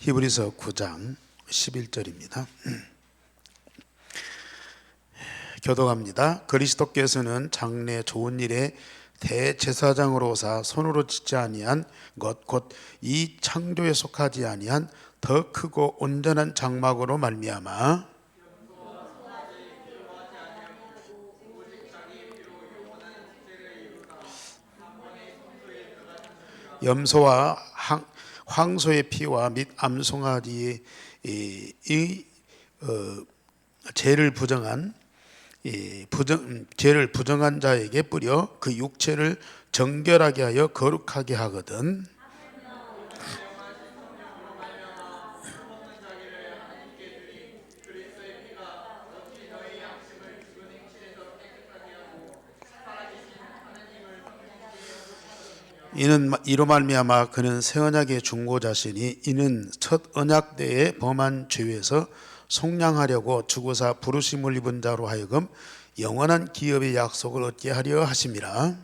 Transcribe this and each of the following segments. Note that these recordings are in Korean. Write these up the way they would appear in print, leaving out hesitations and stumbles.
히브리서 9장 11절입니다. 교독합니다. 그리스도께서는 장래 좋은 일에 대제사장으로서 손으로 짓지 아니한 것 곧 이 창조에 속하지 아니한 더 크고 온전한 장막으로 말미암아 염소와 황소의 피와 및 암송아지의 죄를 부정한 자에게 뿌려 그 육체를 정결하게 하여 거룩하게 하거든. 이로 말미암아 그는 새 언약의 중보자시니 이는 첫 언약 때에 범한 죄에서 속량하려고 죽으사 부르심을 입은 자로 하여금 영원한 기업의 약속을 얻게 하려 하심이라.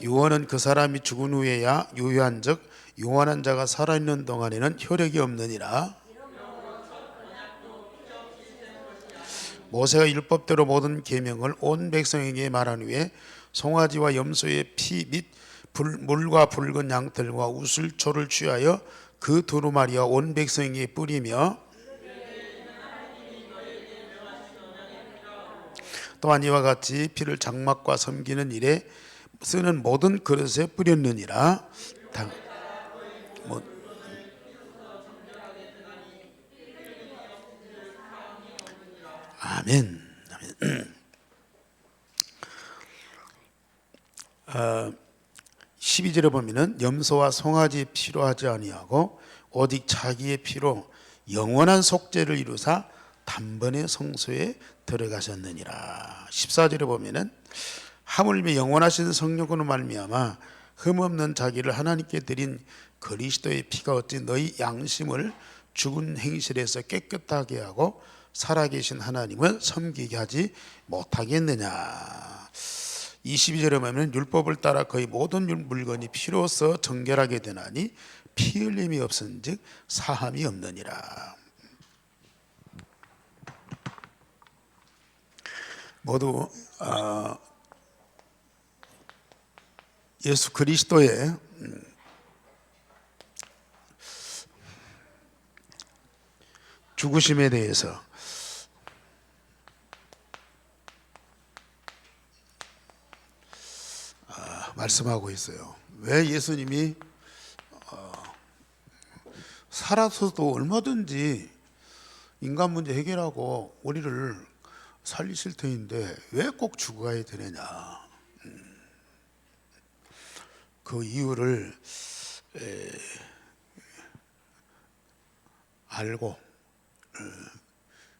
유언은 그 사람이 죽은 후에야 유효한즉 유언한 자가 살아있는 동안에는 효력이 없느니라. 모세가 율법대로 모든 계명을 온 백성에게 말한 후에 송아지와 염소의 피 및 물과 붉은 양털과 우슬초를 취하여 그 두루마리와 온 백성에게 뿌리며 또한 이와 같이 피를 장막과 섬기는 일에 쓰는 모든 그릇에 뿌렸느니라. 아멘. 12절에 보면은 염소와 송아지의 피로 하지 아니하고 오직 자기의 피로 영원한 속죄를 이루사 단번에 성소에 들어가셨느니라. 14절에 보면은 하물며 영원하신 성령으로 말미암아 흠없는 자기를 하나님께 드린 그리스도의 피가 어찌 너희 양심을 죽은 행실에서 깨끗하게 하고 살아계신 하나님을 섬기게 하지 못하겠느냐. 22절에 보면 율법을 따라 거의 모든 물건이 피로써 정결하게 되나니 피 흘림이 없은즉 사함이 없느니라. 모두 예수 그리스도의 죽으심에 대해서 말씀하고 있어요. 왜 예수님이 살아서도 얼마든지 인간 문제 해결하고 우리를 살리실 터인데 왜 꼭 죽어야 되느냐. 그 이유를 알고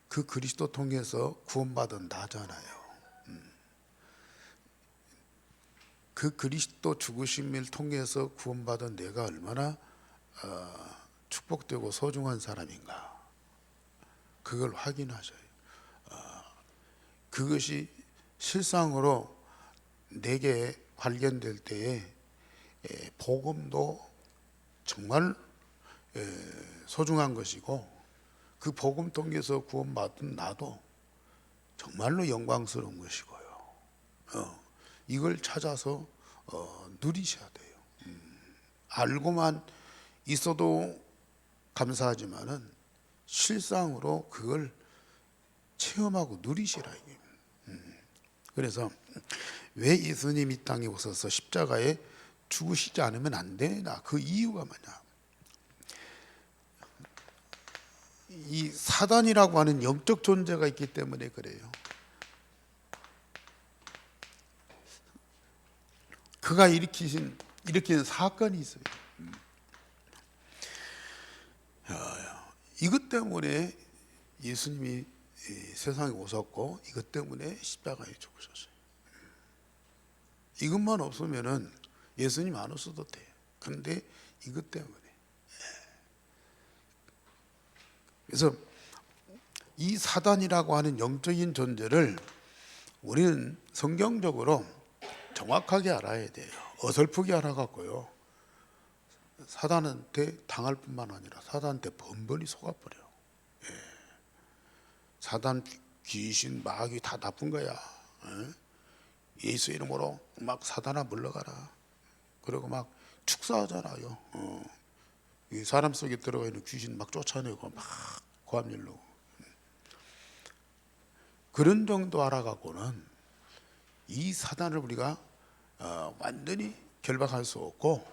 그 그리스도 통해서 구원받은 나잖아요. 그 그리스도 죽으심을 통해서 구원받은 내가 얼마나 축복되고 소중한 사람인가, 그걸 확인하셔요. 그것이 실상으로 내게 발견될 때에 복음도 정말 소중한 것이고 그 복음 통해서 구원받은 나도 정말로 영광스러운 것이고요. 이걸 찾아서 누리셔야 돼요. 알고만 있어도 감사하지만은 실상으로 그걸 체험하고 누리시라 이게. 그래서 왜 예수님 이 땅에 오셔서 십자가에 죽으시지 않으면 안 되나? 그 이유가 뭐냐? 이 사단이라고 하는 영적 존재가 있기 때문에 그래요. 그가 일으키는 사건이 있어요. 이것 때문에 예수님이 세상에 오셨고 이것 때문에 십자가에 죽으셨어요. 이것만 없으면은 예수님 안 오셔도 돼. 그런데 이것 때문에. 그래서 이 사단이라고 하는 영적인 존재를 우리는 성경적으로 정확하게 알아야 돼요. 어설프게 알아갖고요 사단한테 당할 뿐만 아니라 사단한테 번번이 속아버려. 사단, 귀신, 마귀 다 나쁜 거야. 예수 이름으로 막 사단아 물러가라. 그리고 막 축사하잖아요. 이 사람 속에 들어가 있는 귀신 막 쫓아내고 막 고함 지르고. 그런 정도 알아가고는 이 사단을 우리가 완전히 결박할 수 없고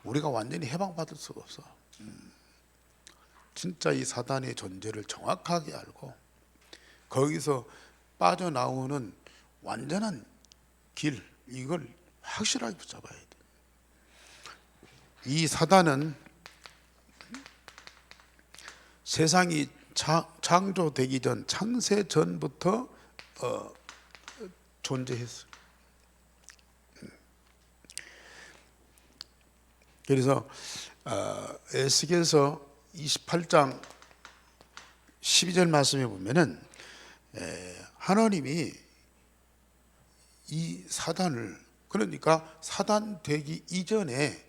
우리가 완전히 해방받을 수가 없어. 진짜 이 사단의 존재를 정확하게 알고 거기서 빠져나오는 완전한 길, 이걸 확실하게 붙잡아야 돼. 이 사단은 세상이 창조되기 전, 창세 전부터 존재했어요. 그래서 에스겔서 28장 12절 말씀에 보면은 하나님이 이 사단을, 그러니까 사단 되기 이전에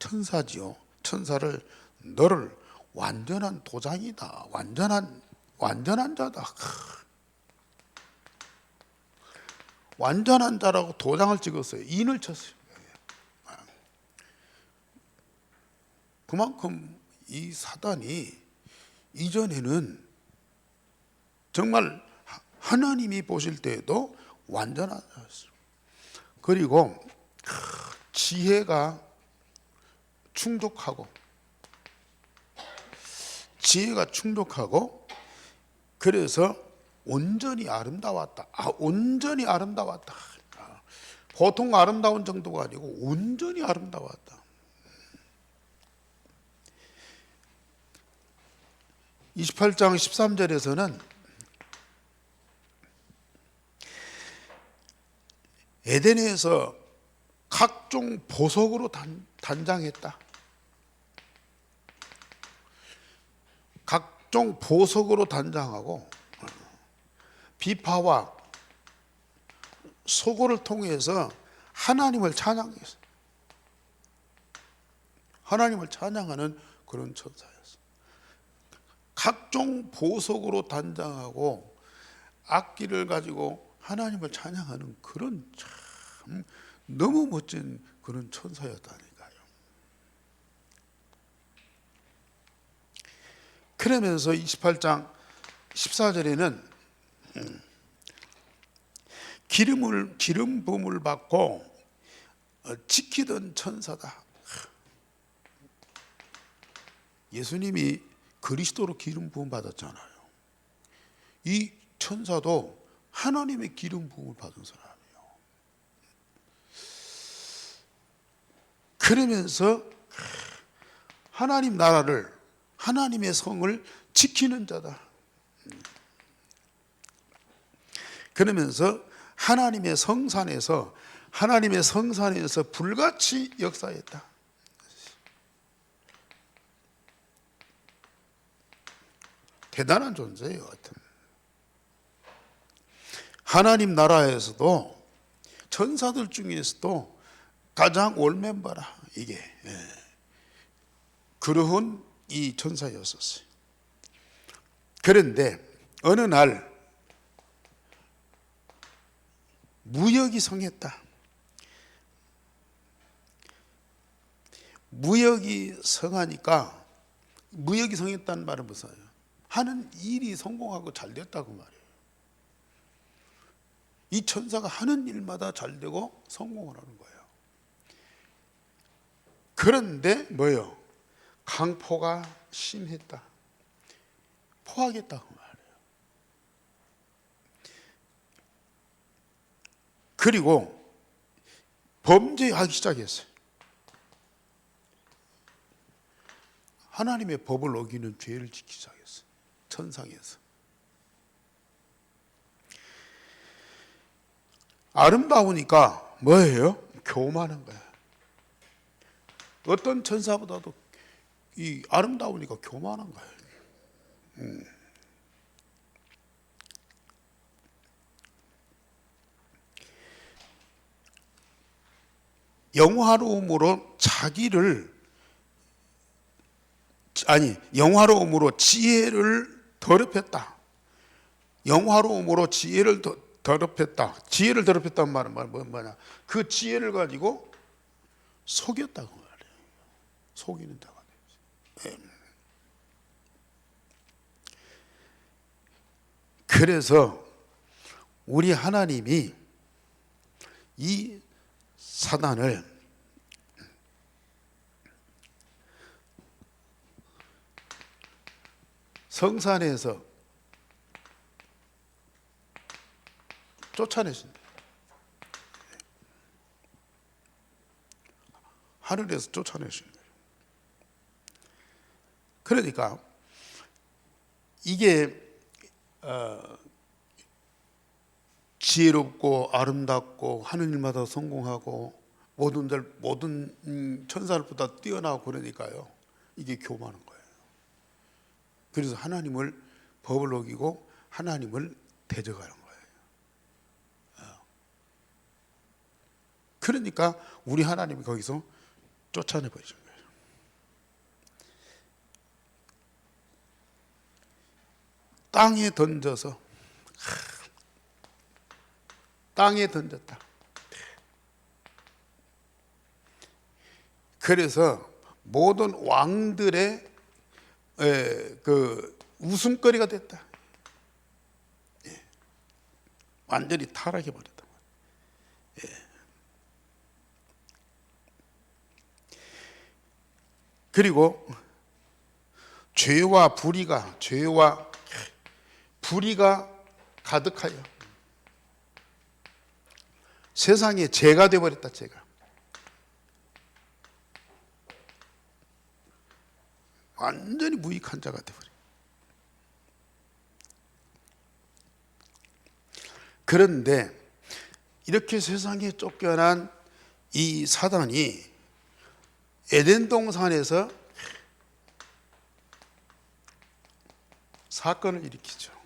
천사지요. 천사를 너를 완전한 도장이다. 완전한 자다. 완전한 자라고 도장을 찍었어요. 인을 쳤어요. 그만큼 이 사단이 이전에는 정말 하나님이 보실 때에도 완전한 자였어요. 그리고 지혜가 충족하고 그래서 온전히 아름다웠다. 온전히 아름다웠다. 보통 아름다운 정도가 아니고 온전히 아름다웠다. 28장 13절에서는 에덴에서 각종 보석으로 단장했다. 각종 보석으로 단장하고 비파와 소고를 통해서 하나님을 찬양했어. 하나님을 찬양하는 그런 천사였어. 각종 보석으로 단장하고 악기를 가지고 하나님을 찬양하는 그런 참 너무 멋진 그런 천사였다니까요. 그러면서 28장 14절에는 기름 부음을 받고 지키던 천사다. 예수님이 그리스도로 기름 부음 받았잖아요. 이 천사도 하나님의 기름 부음을 받은 사람이에요. 그러면서 하나님 나라를, 하나님의 성을 지키는 자다. 그러면서 하나님의 성산에서 불같이 역사했다. 대단한 존재예요. 하여튼 하나님 나라에서도 천사들 중에서도 가장 올멤버라 이게 그러한 이 천사였었어요. 그런데 어느 날 무역이 성했다. 무역이 성하니까, 무역이 성했다는 말은 무슨 말이에요? 하는 일이 성공하고 잘 됐다고 말이에요. 이 천사가 하는 일마다 잘 되고 성공을 하는 거예요. 그런데 뭐예요? 강포가 심했다. 포하겠다고 말이에요. 그리고 범죄하기 시작했어요. 하나님의 법을 어기는 죄를 짓기 시작했어요. 천상에서. 아름다우니까 뭐예요? 교만한 거야. 어떤 천사보다도 이 아름다우니까 교만한 거예요. 영화로움으로 자기를 영화로움으로 지혜를 더럽혔다. 영화로움으로 지혜를 더럽혔다. 지혜를 더럽혔다는 말은 뭐냐? 그 지혜를 가지고 속였다고 말해요. 속이는 자가 되죠. 그래서 우리 하나님이 이 사단을 성산에서 쫓아내신다. 하늘에서 쫓아내신 거예요. 그러니까 이게 지혜롭고 아름답고 하는 일마다 성공하고 모든 천사들보다 뛰어나고 그러니까요. 이게 교만한 거예요. 그래서 하나님을 법을 어기고 하나님을 대적하는 거예요. 그러니까 우리 하나님이 거기서 쫓아내버리신 거예요. 땅에 던져서 땅에 던졌다. 그래서 모든 왕들의 그 웃음거리가 됐다. 완전히 타락해 버렸다. 그리고 죄와 불의가 가득하여 세상에 죄가 되어버렸다. 죄가 완전히 무익한 자가 되어버려. 그런데 이렇게 세상에 쫓겨난 이 사단이 에덴 동산에서 사건을 일으키죠.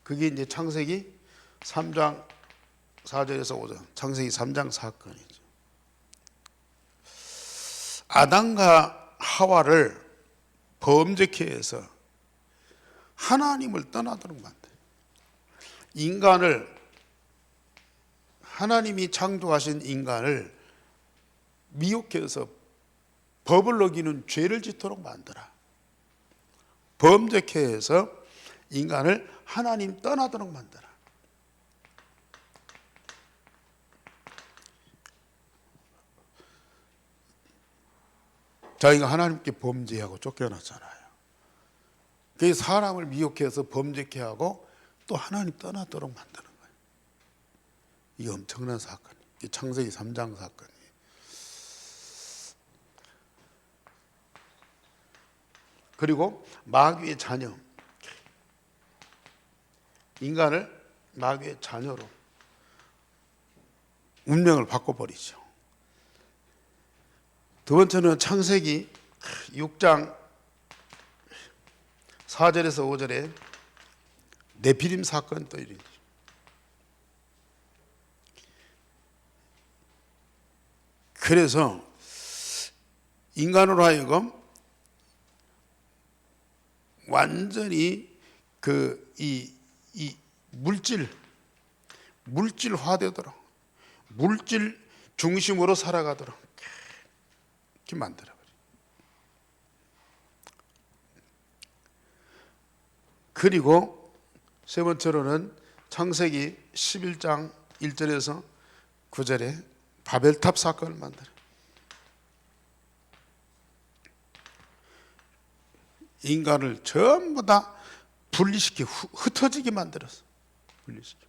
그게 이제 창세기 3장 4절에서 5절, 창세기 3장 사건이죠. 아담과 하와를 범죄케 해서 하나님을 떠나도록 만들어요. 인간을, 하나님이 창조하신 인간을 미혹해서 법을 어기는 죄를 짓도록 만들어 범죄케 해서 인간을 하나님 떠나도록 만들어. 자기가 하나님께 범죄하고 쫓겨났잖아요. 그래서 사람을 미혹해서 범죄케 하고 또 하나님 떠나도록 만드는 거예요. 이게 엄청난 사건이에요. 이게 창세기 3장 사건이에요. 그리고 마귀의 자녀, 인간을 마귀의 자녀로 운명을 바꿔버리죠. 두 번째는 창세기 6장 4절에서 5절에 네피림 사건 또 일이죠. 그래서 인간으로 하여금 완전히 이 물질화되도록, 물질 중심으로 살아가도록 이렇게 만들어버려요. 그리고 세 번째로는 창세기 11장 1절에서 9절에 바벨탑 사건을 만들어요. 인간을 전부 다 분리시켜 흩어지게 만들었어. 분리시켜.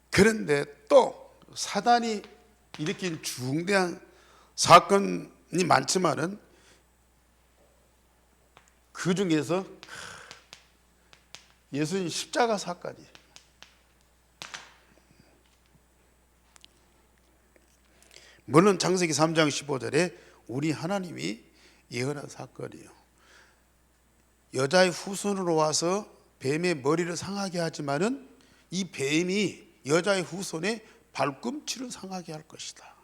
그런데 또 사단이 일으킨 중대한 사건이 많지만은 그 중에서 예수님 십자가 사건이에요. 물론 창세기 3장 15절에 우리 하나님이 예언한 사건이에요. 여자의 후손으로 와서 뱀의 머리를 상하게 하지만은 이 뱀이 여자의 후손의 발꿈치를 상하게 할 것이다.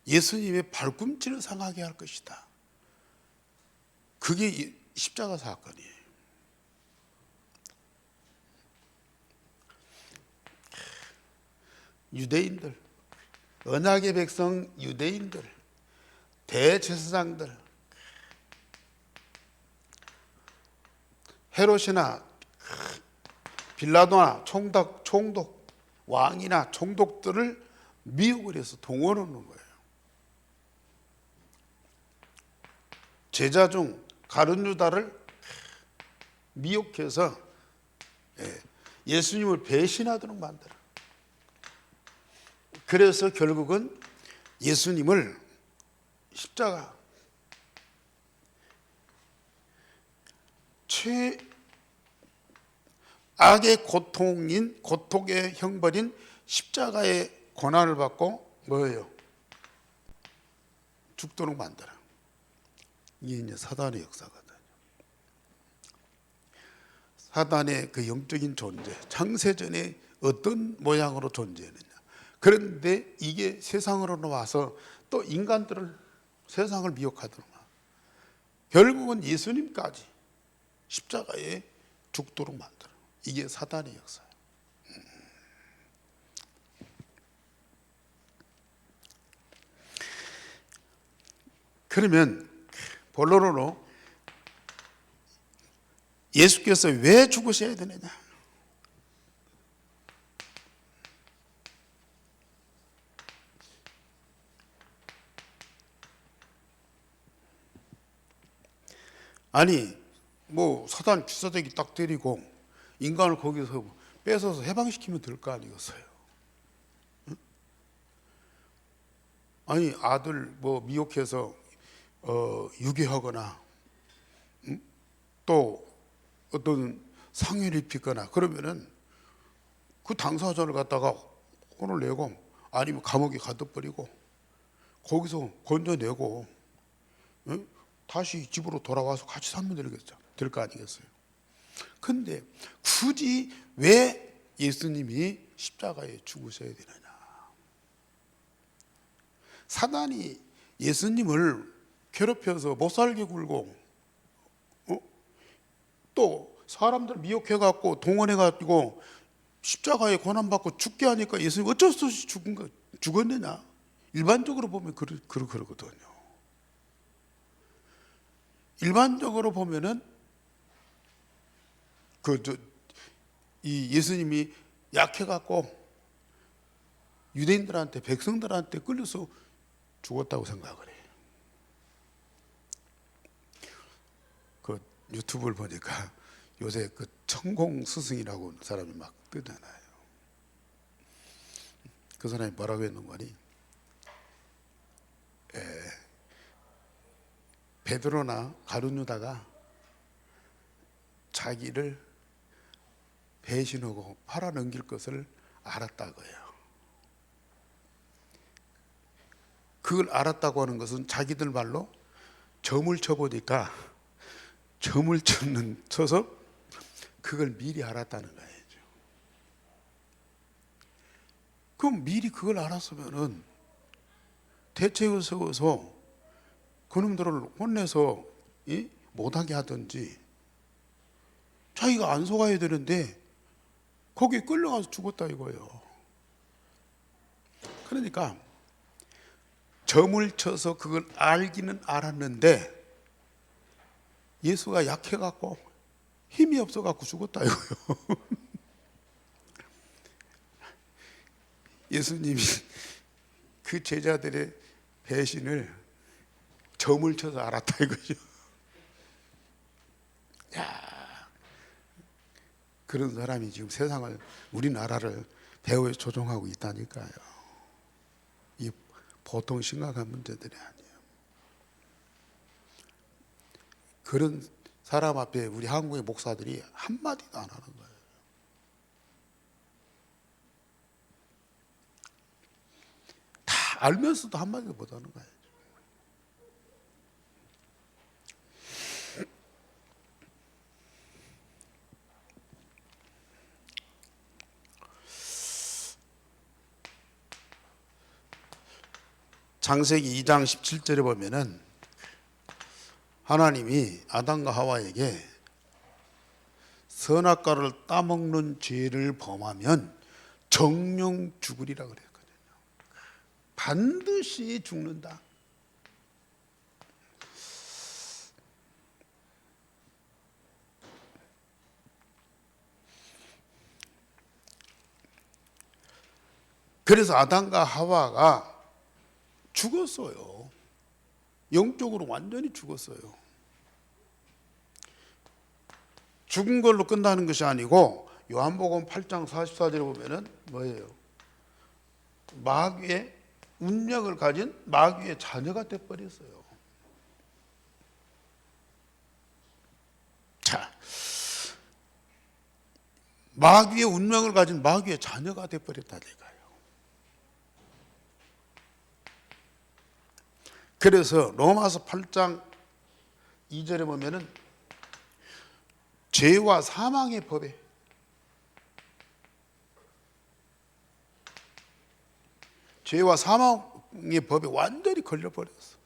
예수님의 발꿈치를 상하게 할 것이다. 그게 십자가 사건이에요. 유대인들, 언약의 백성 유대인들, 대제사장들, 헤롯이나 빌라도나 총독, 왕이나 총독들을 미혹을 해서 동원하는 거예요. 제자 중 가룟 유다를 미혹해서 예수님을 배신하도록 만들어. 그래서 결국은 예수님을 십자가 최악의 고통의 형벌인 십자가의 고난을 받고 뭐예요? 죽도록 만들어. 이게 이제 사단의 역사거든요. 사단의 그 영적인 존재, 창세전에 어떤 모양으로 존재했느냐. 그런데 이게 세상으로 나와서 또 인간들을, 세상을 미혹하도록, 결국은 예수님까지 십자가에 죽도록 만들어. 이게 사단의 역사예요. 그러면 본론으로 예수께서 왜 죽으셔야 되느냐? 아니 뭐 사단 기사대기 딱 때리고 인간을 거기서 뺏어서 해방시키면 될 거 아니겠어요? 응? 아니 아들 뭐 미혹해서 유괴하거나 또 어떤 상해를 입히거나 그러면은 그 당사자를 갖다가 혼을 내고 아니면 감옥에 가둬버리고 거기서 건져내고 다시 집으로 돌아와서 같이 살면 될 거 아니겠어요? 근데 굳이 왜 예수님이 십자가에 죽으셔야 되느냐? 사단이 예수님을 괴롭혀서 못살게 굴고 또 사람들 미혹해갖고 동원해가지고 십자가에 고난받고 죽게 하니까 예수님 어쩔 수 없이 죽었느냐? 일반적으로 보면 그러거든요. 일반적으로 보면은 이 예수님이 약해갖고 유대인들한테, 백성들한테 끌려서 죽었다고 생각을 해요. 그 유튜브를 보니까 요새 그 천공 스승이라고 사람이 막 뜨잖아요. 그 사람이 뭐라고 했는 거니? 베드로나 가룟 유다가 자기를 배신하고 팔아넘길 것을 알았다고요. 그걸 알았다고 하는 것은 자기들 말로 점을 쳐보니까 점을 쳐서 그걸 미리 알았다는 거예요. 그럼 미리 그걸 알았으면은 대책을 세워서 그놈들을 혼내서 못하게 하든지, 자기가 안 속아야 되는데 거기에 끌려가서 죽었다 이거예요. 그러니까 점을 쳐서 그걸 알기는 알았는데 예수가 약해갖고 힘이 없어갖고 죽었다 이거예요. 예수님이 그 제자들의 배신을 점을 쳐서 알았다 이거죠. 야, 그런 사람이 지금 세상을, 우리나라를 배후에 조종하고 있다니까요. 이 보통 심각한 문제들이 아니에요. 그런 사람 앞에 우리 한국의 목사들이 한마디도 안 하는 거예요. 다 알면서도 한마디도 못 하는 거예요. 창세기 2장 17절에 보면은 하나님이 아담과 하와에게 선악과를 따먹는 죄를 범하면 정령 죽으리라 그랬거든요. 반드시 죽는다. 그래서 아담과 하와가 죽었어요. 영적으로 완전히 죽었어요. 죽은 걸로 끝나는 것이 아니고 요한복음 8장 44절에 보면은 뭐예요? 마귀의 운명을 가진 마귀의 자녀가 되어버렸어요. 자, 마귀의 운명을 가진 마귀의 자녀가 되어버렸다니까요. 그래서 로마서 8장 2절에 보면은 죄와 사망의 법에 죄와 사망의 법에 완전히 걸려버렸어.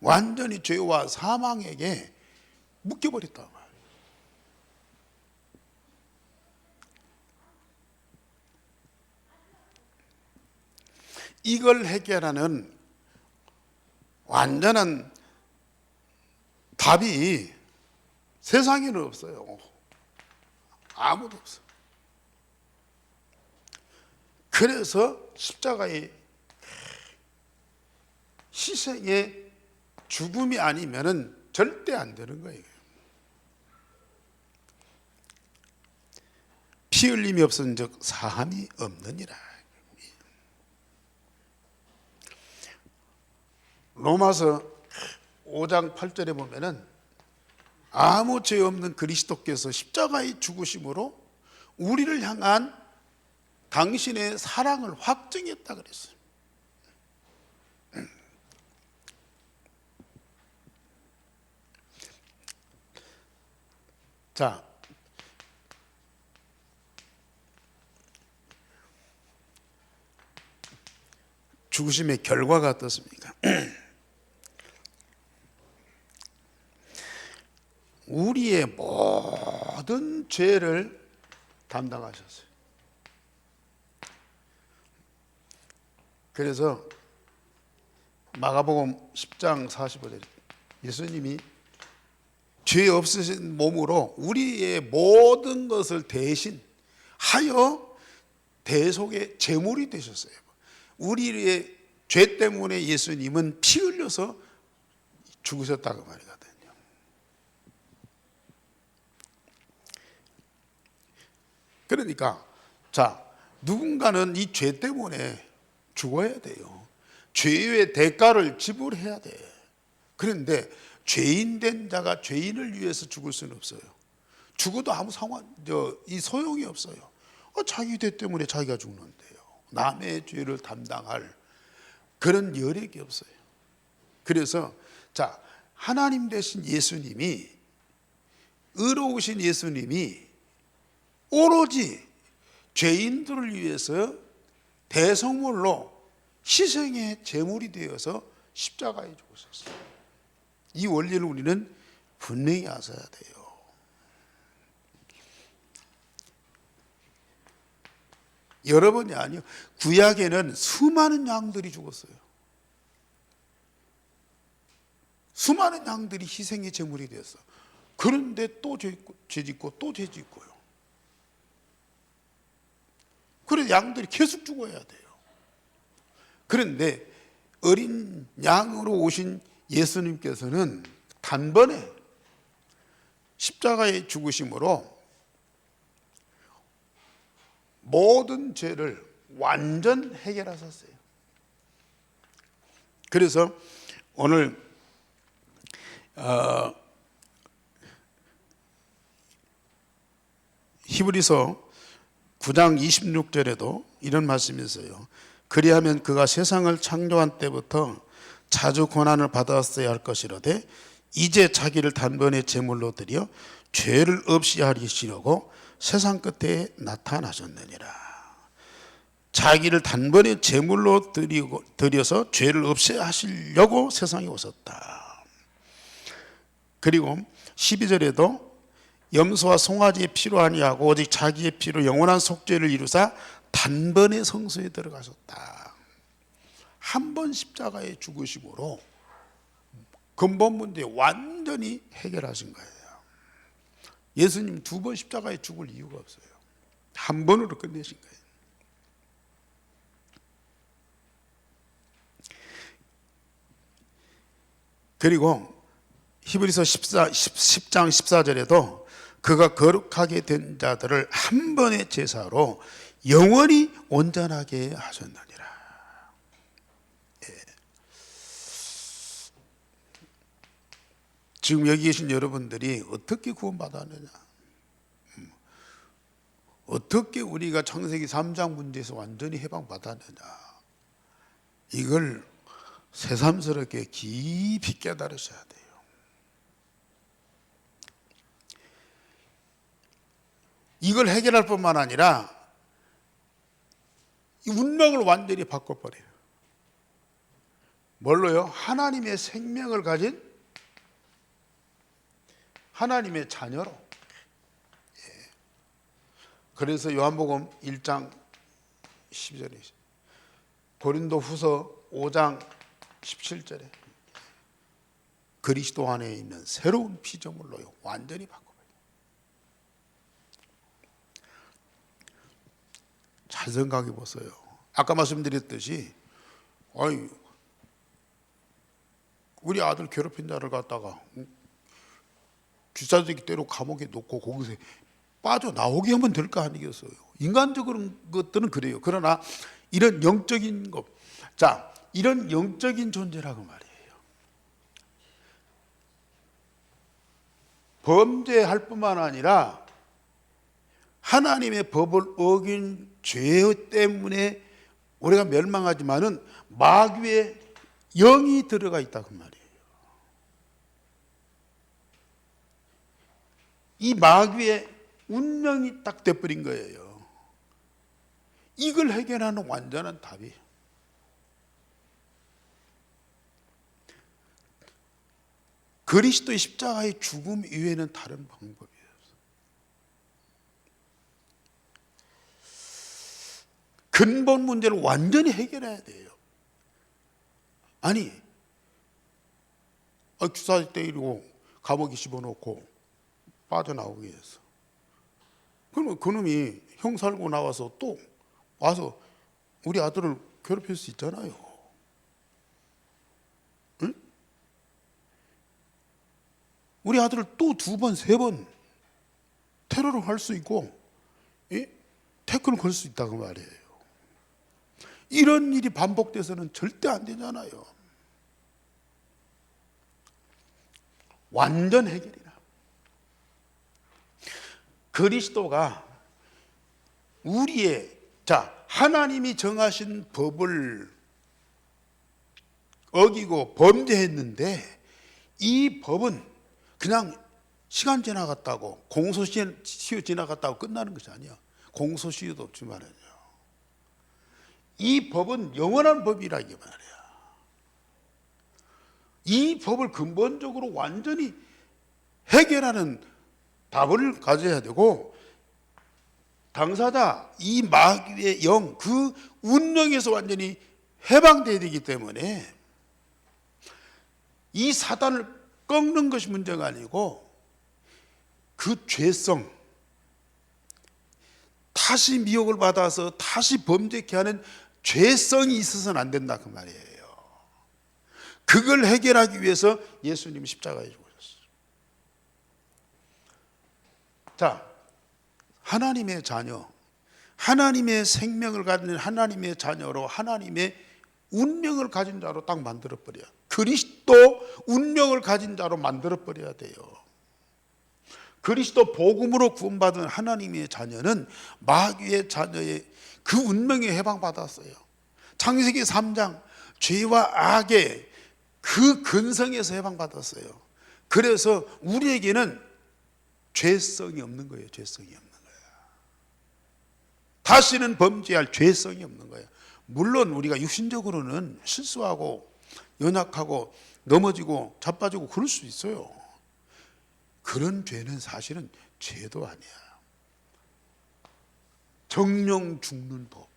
완전히 죄와 사망에게 묶여버렸단 말이에요. 이걸 해결하는 완전한 답이 세상에는 없어요. 아무도 없어. 그래서 십자가의 희생의 죽음이 아니면은 절대 안 되는 거예요. 피 흘림이 없은즉 사함이 없느니라. 로마서 5장 8절에 보면은 아무 죄 없는 그리스도께서 십자가의 죽으심으로 우리를 향한 당신의 사랑을 확증했다 그랬어요. 자, 죽으심의 결과가 어떻습니까? 우리의 모든 죄를 담당하셨어요. 그래서 마가복음 10장 45절 예수님이 죄 없으신 몸으로 우리의 모든 것을 대신하여 대속의 제물이 되셨어요. 우리의 죄 때문에 예수님은 피 흘려서 죽으셨다고 말이거든요. 그러니까 자, 누군가는 이 죄 때문에 죽어야 돼요. 죄의 대가를 지불해야 돼. 그런데 죄인 된 자가 죄인을 위해서 죽을 수는 없어요. 죽어도 아무 이 소용이 없어요. 자기 죄 때문에 자기가 죽는데요. 남의 죄를 담당할 그런 여력이 없어요. 그래서 자, 하나님 되신 예수님이, 의로우신 예수님이 오로지 죄인들을 위해서 대성물로 희생의 제물이 되어서 십자가에 죽으셨어요. 이 원리를 우리는 분명히 아셔야 돼요. 여러 번이 아니요. 구약에는 수많은 양들이 죽었어요. 수많은 양들이 희생의 제물이 되었어. 그런데 또 죄 짓고 또 죄 짓고요. 그래서 양들이 계속 죽어야 돼요. 그런데 어린 양으로 오신 예수님께서는 단번에 십자가의 죽으심으로 모든 죄를 완전 해결하셨어요. 그래서 오늘 히브리서 9장 26절에도 이런 말씀이 있어요. 그리하면 그가 세상을 창조한 때부터 자주 고난을 받았어야 할 것이로되 이제 자기를 단번에 제물로 드려 죄를 없이 하시려고 세상 끝에 나타나셨느니라. 자기를 단번에 제물로 드려서 죄를 없애하시려고 세상에 오셨다. 그리고 12절에도 염소와 송아지의 피로 아니하고 오직 자기의 피로 영원한 속죄를 이루사 단번에 성소에 들어가셨다. 한 번 십자가에 죽으심으로 근본 문제 완전히 해결하신 거예요. 예수님 두 번 십자가에 죽을 이유가 없어요. 한 번으로 끝내신 거예요. 그리고 히브리서 10장 14절에도 그가 거룩하게 된 자들을 한 번의 제사로 영원히 온전하게 하셨느니라. 예. 지금 여기 계신 여러분들이 어떻게 구원받았느냐, 어떻게 우리가 창세기 3장 문제에서 완전히 해방받았느냐, 이걸 새삼스럽게 깊이 깨달으셔야 돼요. 이걸 해결할 뿐만 아니라 이 운명을 완전히 바꿔버려요. 뭘로요? 하나님의 생명을 가진 하나님의 자녀로. 예. 그래서 요한복음 1장 12절에 고린도 후서 5장 17절에 그리스도 안에 있는 새로운 피조물로요 완전히 바꿔버려요. 잘 생각해 보세요. 아까 말씀드렸듯이 우리 아들 괴롭힌 자를 갖다가 귀사지기대로 감옥에 놓고 거기서 빠져나오게 하면 될까 아니겠어요? 인간적인 것들은 그래요. 그러나 이런 영적인 것, 자, 이런 영적인 존재라고 말이에요. 범죄할 뿐만 아니라 하나님의 법을 어긴 죄 때문에 우리가 멸망하지만은 마귀의 영이 들어가 있다 그 말이에요. 이 마귀의 운명이 딱 돼버린 거예요. 이걸 해결하는 완전한 답이 그리스도의 십자가의 죽음 이외에는 다른 방법이에요. 근본 문제를 완전히 해결해야 돼요. 아니, 주사지 때리고 감옥에 집어넣고 빠져나오게 했어. 그러면 그놈이 형 살고 나와서 또 와서 우리 아들을 괴롭힐 수 있잖아요. 응? 우리 아들을 또 두 번, 세 번 테러를 할 수 있고 태클을 걸 수 있다고 말이에요. 이런 일이 반복돼서는 절대 안 되잖아요. 완전 해결이라. 그리스도가 우리의 하나님이 정하신 법을 어기고 범죄했는데 이 법은 그냥 시간 지나갔다고 공소시효 지나갔다고 끝나는 것이 아니야. 공소시효도 없지 말이야. 이 법은 영원한 법이라 이게 말이야. 이 법을 근본적으로 완전히 해결하는 답을 가져야 되고 당사자 이 마귀의 영 그 운명에서 완전히 해방돼야 되기 때문에 이 사단을 꺾는 것이 문제가 아니고 그 죄성 다시 미혹을 받아서 다시 범죄케 하는 죄성이 있어서는 안 된다 그 말이에요. 그걸 해결하기 위해서 예수님이 십자가에 죽으셨어요. 자, 하나님의 자녀, 하나님의 생명을 가진 하나님의 자녀로 하나님의 운명을 가진 자로 딱 만들어버려요. 그리스도 운명을 가진 자로 만들어버려야 돼요. 그리스도 복음으로 구원받은 하나님의 자녀는 마귀의 자녀의 그 운명에 해방받았어요. 창세기 3장 죄와 악의 그 근성에서 해방받았어요. 그래서 우리에게는 죄성이 없는 거예요. 죄성이 없는 거예요. 다시는 범죄할 죄성이 없는 거예요. 물론 우리가 육신적으로는 실수하고 연약하고 넘어지고 자빠지고 그럴 수 있어요. 그런 죄는 사실은 죄도 아니야. 정령 죽는 법.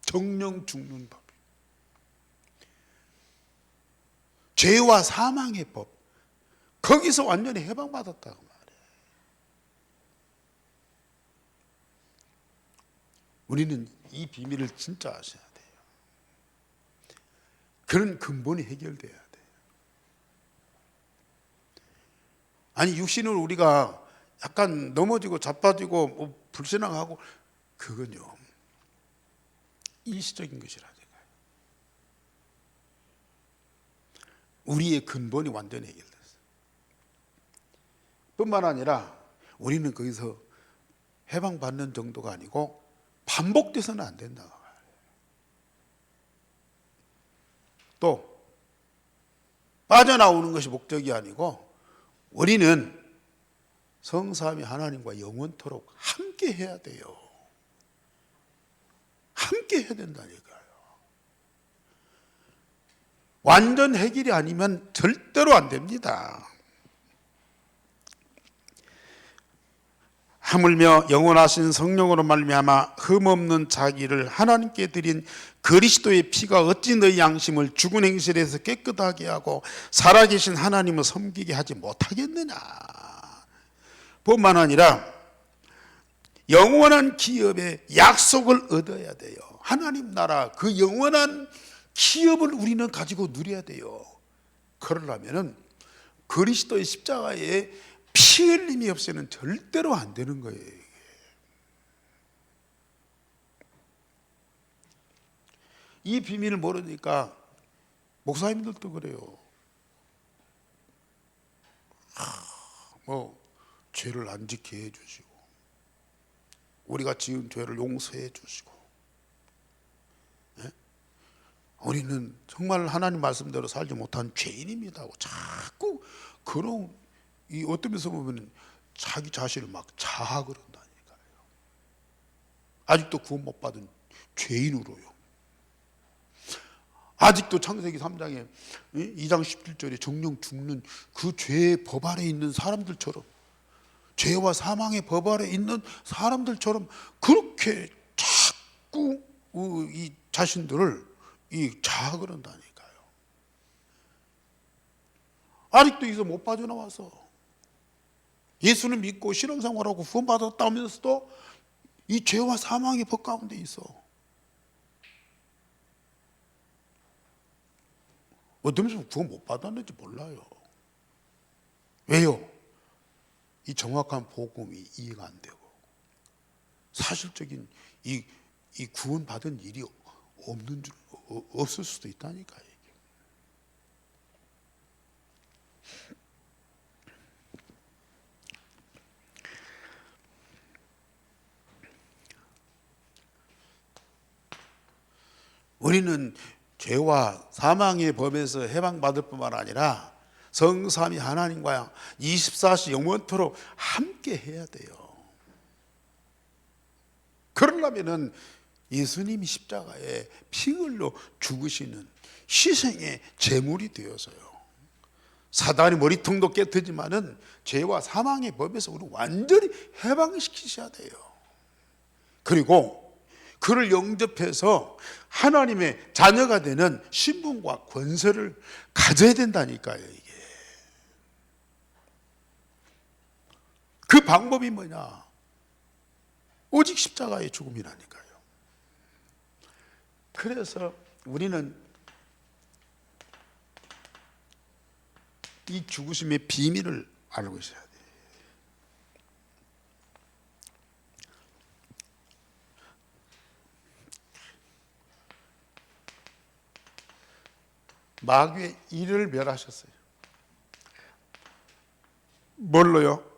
정령 죽는 법. 죄와 사망의 법. 거기서 완전히 해방받았다고 말이에요. 우리는 이 비밀을 진짜 아셔야 돼요. 그런 근본이 해결돼야 돼요. 아니 육신을 우리가 약간 넘어지고 자빠지고 뭐 불신앙하고 그건요 일시적인 것이라니까요. 우리의 근본이 완전히 해결됐어요. 뿐만 아니라 우리는 거기서 해방받는 정도가 아니고 반복돼서는 안 된다. 또 빠져나오는 것이 목적이 아니고 우리는 성삼위 하나님과 영원토록 함께 해야 돼요. 함께 해야 된다니까요. 완전 해결이 아니면 절대로 안 됩니다. 하물며 영원하신 성령으로 말미암아 흠없는 자기를 하나님께 드린 그리스도의 피가 어찌 너희 양심을 죽은 행실에서 깨끗하게 하고 살아계신 하나님을 섬기게 하지 못하겠느냐. 뿐만 아니라 영원한 기업의 약속을 얻어야 돼요. 하나님 나라 그 영원한 기업을 우리는 가지고 누려야 돼요. 그러려면 그리스도의 십자가에 피 흘림이 없이는 절대로 안 되는 거예요. 이 비밀을 모르니까 목사님들도 그래요. 뭐 죄를 안 지게 해주시고 우리가 지은 죄를 용서해 주시고 우리는 정말 하나님 말씀대로 살지 못한 죄인입니다 하고 자꾸 그런 이 어떤 면에서 보면 자기 자신을 막 자학그런다니까요. 아직도 구원 못 받은 죄인으로요. 아직도 창세기 3장에 2장 17절에 정령 죽는 그 죄의 법 아래 있는 사람들처럼 죄와 사망의 법 아래 있는 사람들처럼 그렇게 자꾸 이 자신들을 자학을 한다니까요. 아직도 여기서 못 빠져나와서 예수를 믿고 신앙생활하고 구원받았다면서도 이 죄와 사망의 법 가운데 있어. 어떤 면에서 구원 못 받았는지 몰라요. 왜요? 이 정확한 복음이 이해가 안 되고 사실적인 이 구원받은 일이 없는 줄 없을 수도 있다니까요. 우리는 죄와 사망의 법에서 해방받을 뿐만 아니라 성삼위 하나님과 24시 영원토록 함께 해야 돼요. 그러려면은 예수님이 십자가에 피 흘려 죽으시는 희생의 제물이 되어서요. 사단의 머리통도 깨트지만은 죄와 사망의 법에서 우리 완전히 해방시키셔야 돼요. 그리고 그를 영접해서 하나님의 자녀가 되는 신분과 권세를 가져야 된다니까요. 이게 그 방법이 뭐냐? 오직 십자가의 죽음이라니까요. 그래서 우리는 이 죽으심의 비밀을 알고 있어야 돼요. 마귀의 일을 멸하셨어요. 뭘로요?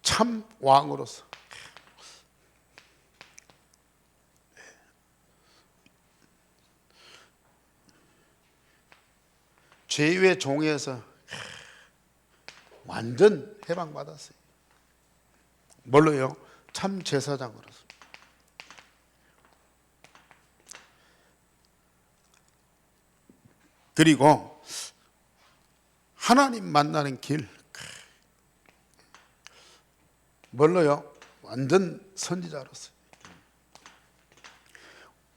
참 왕으로서. 죄의 종에서 완전 해방받았어요. 뭘로요? 참 제사장으로서. 그리고 하나님 만나는 길, 뭘로요? 완전 선지자로서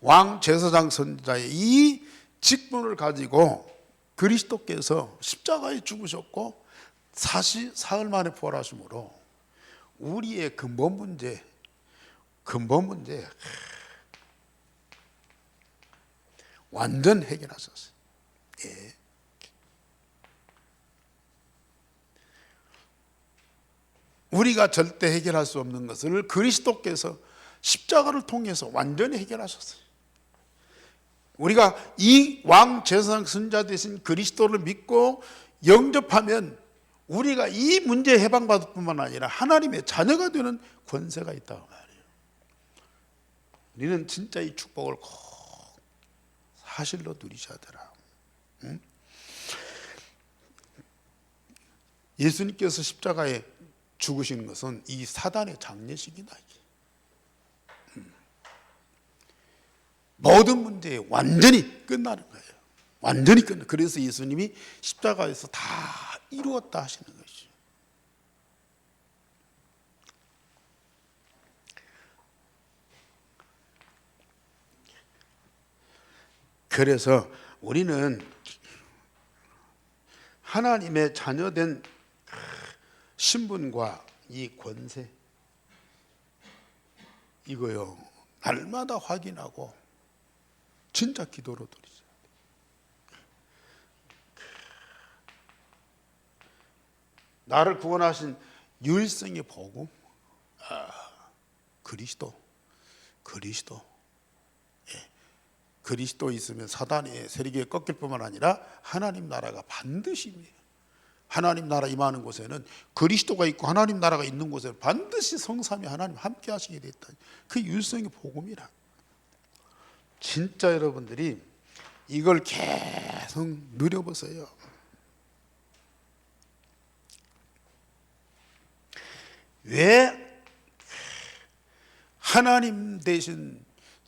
왕 제사장 선지자의 이 직분을 가지고 그리스도께서 십자가에 죽으셨고 사흘 만에 부활하심으로 우리의 근본 문제 완전 해결하셨어요. 예. 우리가 절대 해결할 수 없는 것을 그리스도께서 십자가를 통해서 완전히 해결하셨어요. 우리가 이 왕 제사장 선지자 되신 그리스도를 믿고 영접하면 우리가 이 문제에 해방받을 뿐만 아니라 하나님의 자녀가 되는 권세가 있다고 말이에요. 우리는 진짜 이 축복을 꼭 사실로 누리셔야 되라. 응? 예수님께서 십자가에 죽으시는 것은 이 사단의 장례식이다. 모든 문제에 완전히 끝나는 거예요. 완전히 끝나. 그래서 예수님이 십자가에서 다 이루었다 하시는 것이죠. 그래서 우리는 하나님의 자녀된 신분과 이 권세, 이거요 날마다 확인하고 진짜 기도로 드리죠. 나를 구원하신 유일성의 복음, 그리스도. 예. 그리스도 있으면 사단의 세력이 꺾일 뿐만 아니라 하나님 나라가 반드시 임해요. 하나님 나라 임하는 곳에는 그리스도가 있고 하나님 나라가 있는 곳에 반드시 성삼위 하나님 함께 하시게 됐다. 그 유일성의 복음이라. 진짜 여러분들이 이걸 계속 누려보세요. 왜 하나님 대신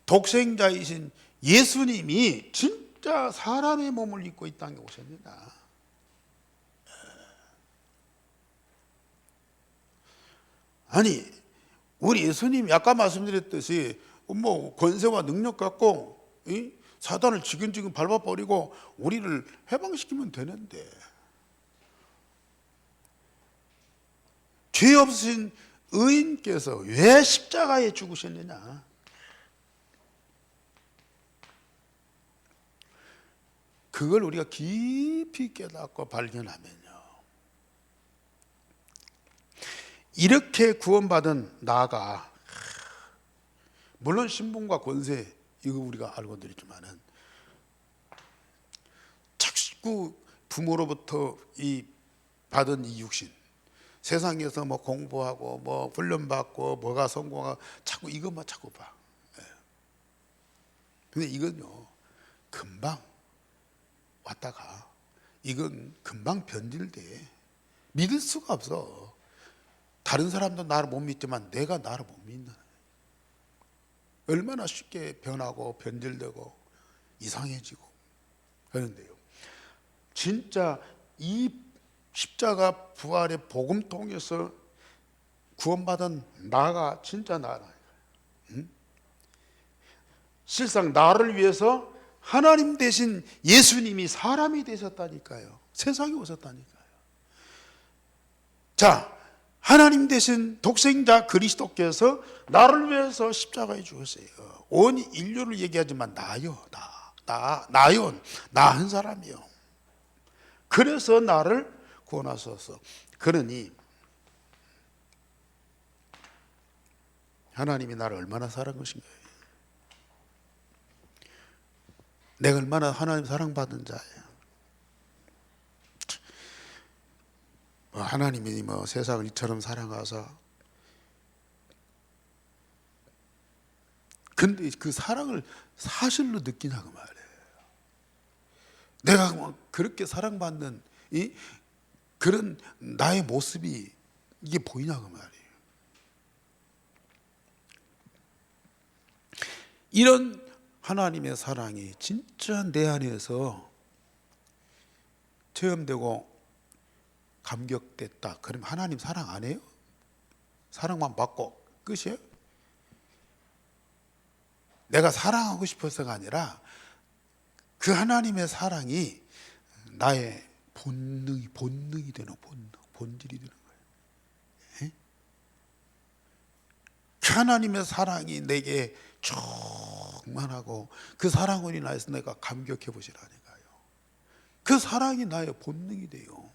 독생자이신 예수님이 진짜 사람의 몸을 입고 이 땅에 오셨느냐? 아니, 우리 예수님이 아까 말씀드렸듯이 뭐 권세와 능력 갖고 사단을 지근지근 밟아버리고 우리를 해방시키면 되는데 죄 없으신 의인께서 왜 십자가에 죽으셨느냐? 그걸 우리가 깊이 깨닫고 발견하면요, 이렇게 구원받은 나가, 물론 신분과 권세 이거 우리가 알고 들었지만은 자꾸 부모로부터 이 받은 이 육신, 세상에서 뭐 공부하고 뭐 훈련받고 뭐가 성공하고 자꾸 이것만 자꾸 봐. 근데 이건요 금방 왔다가 이건 금방 변질돼. 믿을 수가 없어. 다른 사람도 나를 못 믿지만 내가 나를 못 믿는, 얼마나 쉽게 변하고 변질되고 이상해지고 그런데요, 진짜 이 십자가 부활의 복음 통해서 구원받은 나가 진짜 나라. 실상 나를 위해서 하나님 대신 예수님이 사람이 되셨다니까요. 세상에 오셨다니까요. 자, 하나님 대신 독생자 그리스도께서 나를 위해서 십자가에 죽었어요. 온 인류를 얘기하지만 나요, 나요, 나 한 사람이요. 그래서 나를 구원하소서. 그러니 하나님이 나를 얼마나 사랑한 것인가요? 내가 얼마나 하나님 사랑받은 자예요. 하나님이 뭐 세상을 이처럼 사랑하사, 근데 그 사랑을 사실로 느끼냐고 말이에요. 내가 뭐 그렇게 사랑받는 이 그런 나의 모습이 이게 보이냐고 말이에요. 이런 하나님의 사랑이 진짜 내 안에서 체험되고 감격됐다. 그럼 하나님 사랑 안 해요? 사랑만 받고 끝이에요? 내가 사랑하고 싶어서가 아니라 그 하나님의 사랑이 나의 본능이 되는 본질이 되는 거예요. 예? 그 하나님의 사랑이 내게 충만하고 그 사랑으로 인해서 내가 감격해 보시라니까요. 그 사랑이 나의 본능이 돼요.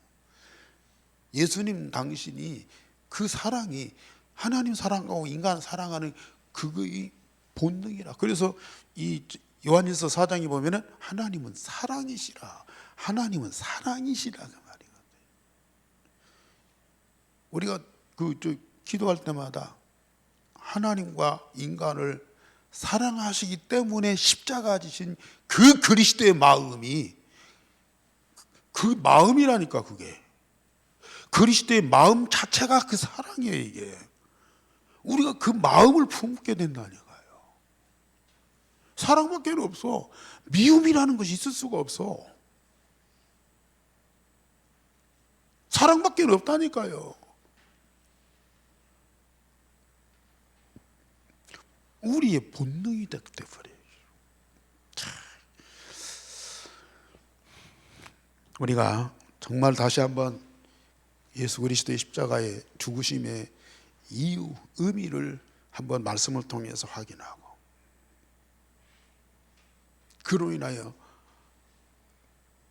예수님 당신이 그 사랑이 하나님 사랑하고 인간 사랑하는 그거의 본능이라. 그래서 이 요한일서 4장에 보면은 하나님은 사랑이시라. 하나님은 사랑이시라 그 말이거든요. 우리가 기도할 때마다 하나님과 인간을 사랑하시기 때문에 십자가 지신 그 그리스도의 마음이 그 마음이라니까. 그게 그리스도의 마음 자체가 그 사랑이에요. 이게 우리가 그 마음을 품게 된다니까요. 사랑밖에 없어. 미움이라는 것이 있을 수가 없어. 사랑밖에 없다니까요. 우리의 본능이 됐기 때문에. 우리가 정말 다시 한번 예수 그리스도의 십자가의 죽으심의 이유, 의미를 한번 말씀을 통해서 확인하고, 그로 인하여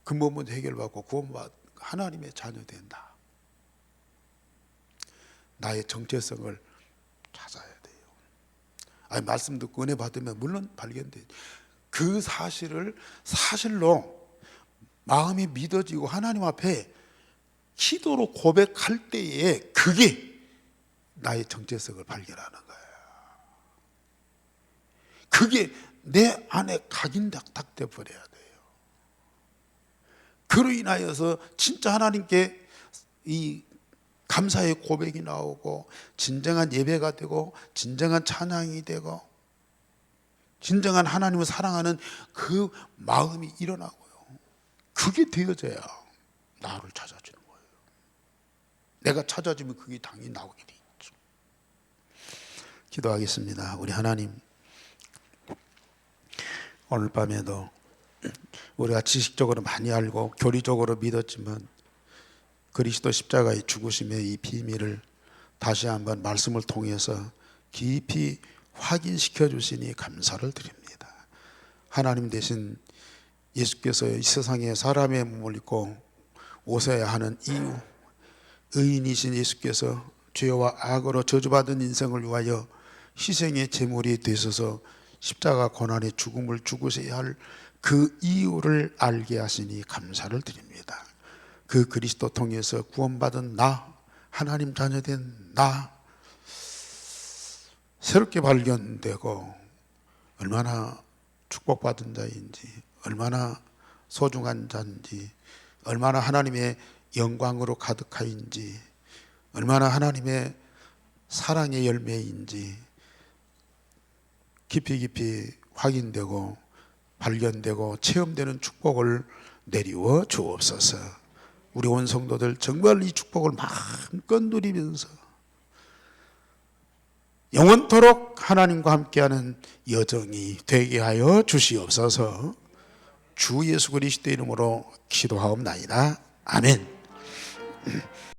근본문 해결받고 구원받 하나님의 자녀 된다. 나의 정체성을 찾아야 돼요. 아니, 말씀 듣고 은혜 받으면 물론 발견돼요. 그 사실로 마음이 믿어지고 하나님 앞에 기도로 고백할 때에 그게 나의 정체성을 발견하는 거예요. 그게 내 안에 각인딱 돼버려야 돼요. 그로 인하여서 진짜 하나님께 이 감사의 고백이 나오고 진정한 예배가 되고 진정한 찬양이 되고 진정한 하나님을 사랑하는 그 마음이 일어나고요. 그게 되어져야 나를 찾아주는 거예요. 내가 찾아주면 그게 당연히 나오게 돼 있죠. 기도하겠습니다. 우리 하나님, 오늘 밤에도 우리가 지식적으로 많이 알고 교리적으로 믿었지만 그리스도 십자가의 죽으심의 이 비밀을 다시 한번 말씀을 통해서 깊이 확인시켜 주시니 감사를 드립니다. 하나님 대신 예수께서 이 세상에 사람의 몸을 입고 오셔야 하는 이유, 의인이신 예수께서 죄와 악으로 저주받은 인생을 위하여 희생의 제물이 되셔서 십자가 고난의 죽음을 죽으셔야 할 그 이유를 알게 하시니 감사를 드립니다. 그 그리스도 통해서 구원받은 나, 하나님 자녀된 나, 새롭게 발견되고 얼마나 축복받은 자인지, 얼마나 소중한 자인지, 얼마나 하나님의 영광으로 가득하인지, 얼마나 하나님의 사랑의 열매인지 깊이 확인되고 발견되고 체험되는 축복을 내리워 주옵소서. 우리 온 성도들 정말 이 축복을 마음껏 누리면서 영원토록 하나님과 함께하는 여정이 되게 하여 주시옵소서. 주 예수 그리스도의 이름으로 기도하옵나이다. 아멘.